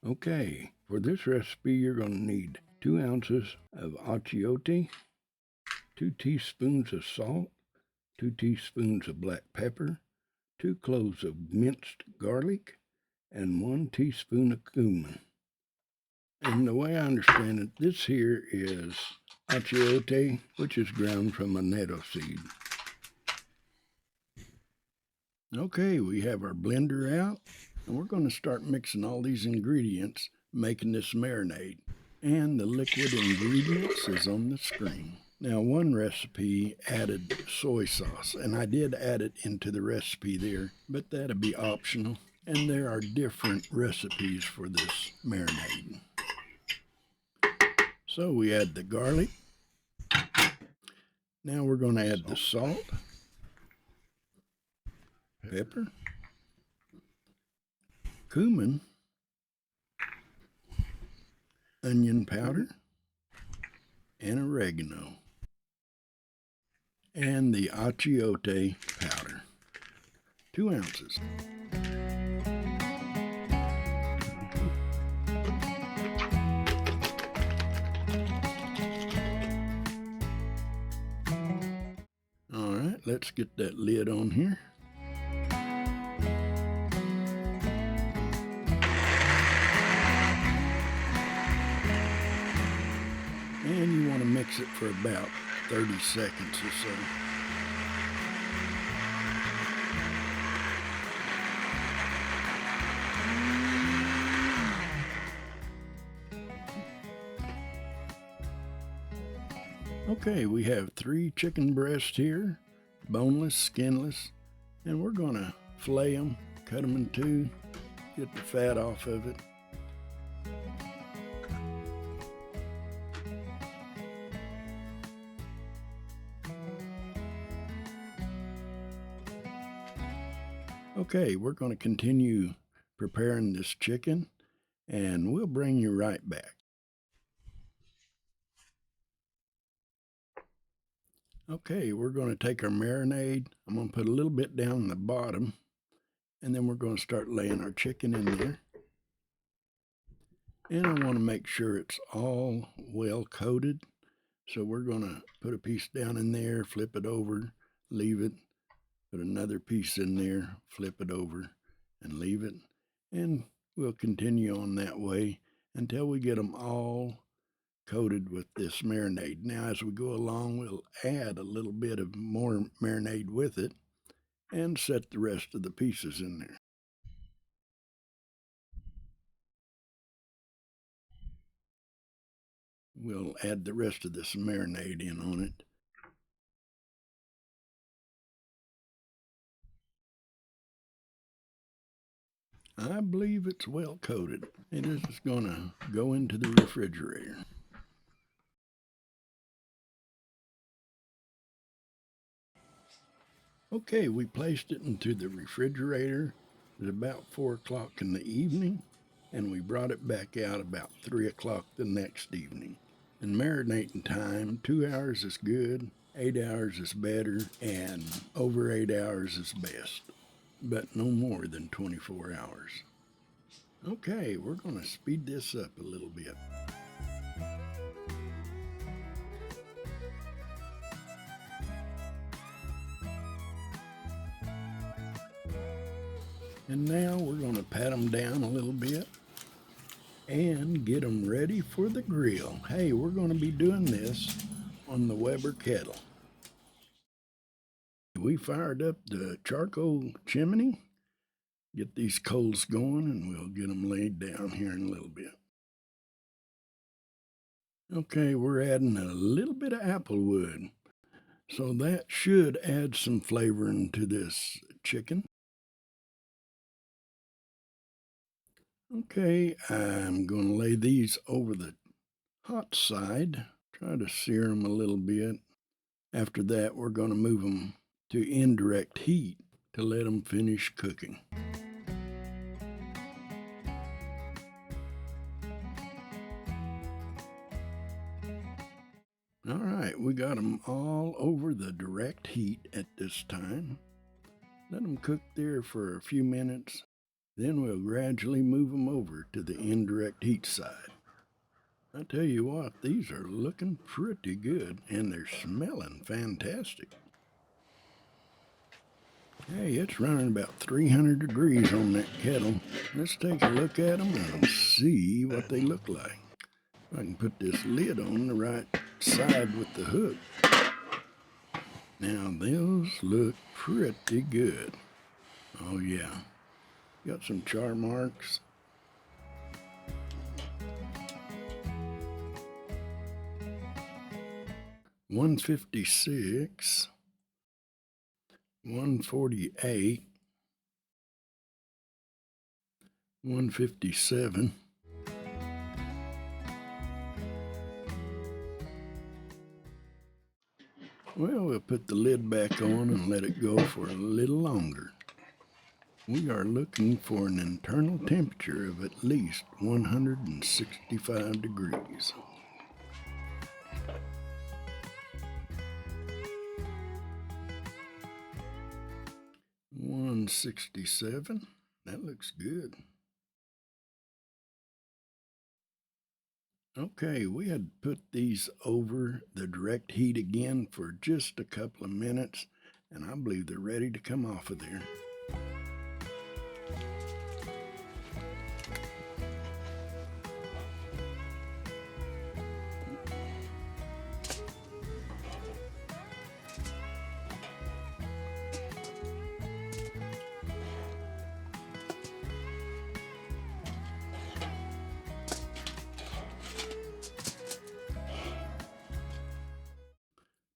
Okay, for this recipe you're going to need 2 ounces of achiote, 2 teaspoons of salt, 2 teaspoons of black pepper, 2 cloves of minced garlic, and 1 teaspoon of cumin. And the way I understand it, this here is achiote, which is ground from a nettle seed. Okay, we have our blender out, and we're going to start mixing all these ingredients, making this marinade. And the liquid ingredients is on the screen. Now, one recipe added soy sauce, and I did add it into the recipe there, but that'll be optional. And there are different recipes for this marinade. So we add the garlic. Now we're going to add the salt, pepper, cumin, onion powder, and oregano, and the achiote powder, 2 ounces. All right, let's get that lid on here. And you want to mix it for about 30 seconds or so. Okay, we have 3 chicken breasts here, boneless, skinless, and we're going to fillet them, cut them in 2, get the fat off of it. Okay, we're going to continue preparing this chicken, and we'll bring you right back. Okay, we're going to take our marinade. I'm going to put a little bit down the bottom, and then we're going to start laying our chicken in there. And I want to make sure it's all well coated. So we're going to put a piece down in there, flip it over, leave it, put another piece in there, flip it over, and leave it. And we'll continue on that way until we get them all coated with this marinade. Now, as we go along, we'll add a little bit of more marinade with it and set the rest of the pieces in there. We'll add the rest of this marinade in on it. I believe it's well coated, and this is going to go into the refrigerator. Okay, we placed it into the refrigerator. It was about 4 o'clock in the evening, and we brought it back out about 3 o'clock the next evening. And marinating time, 2 hours is good, 8 hours is better, and over 8 hours is best, but no more than 24 hours. Okay, we're going to speed this up a little bit. And now we're going to pat them down a little bit and get them ready for the grill. Hey, we're going to be doing this on the Weber Kettle. We fired up the charcoal chimney. Get these coals going, and we'll get them laid down here in a little bit. Okay, we're adding a little bit of apple wood, so that should add some flavoring to this chicken. Okay, I'm going to lay these over the hot side, try to sear them a little bit. After that, we're going to move them to indirect heat to let them finish cooking. All right, we got them all over the direct heat at this time. Let them cook there for a few minutes. Then we'll gradually move them over to the indirect heat side. I tell you what, these are looking pretty good and they're smelling fantastic. Hey, it's running about 300 degrees on that kettle. Let's take a look at them and see what they look like. I can put this lid on the right side with the hook. Now those look pretty good. Oh yeah, got some char marks. $156, $148, $157. Well, we'll put the lid back on and let it go for a little longer. We are looking for an internal temperature of at least 165 degrees. $167. That looks good. Okay, we had put these over the direct heat again for just a couple of minutes, and I believe they're ready to come off of there.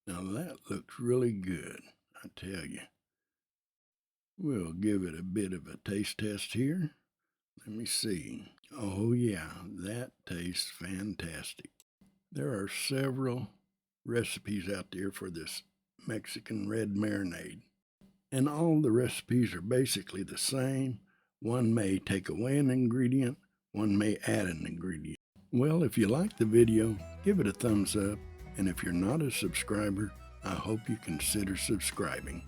Now that looks really good, I tell you. We'll give it a bit of a taste test here. Let me see. Oh yeah, that tastes fantastic. There are several recipes out there for this Mexican Red Marinade, and all the recipes are basically the same. One may take away an ingredient, one may add an ingredient. Well, if you like the video, give it a thumbs up, and if you're not a subscriber, I hope you consider subscribing.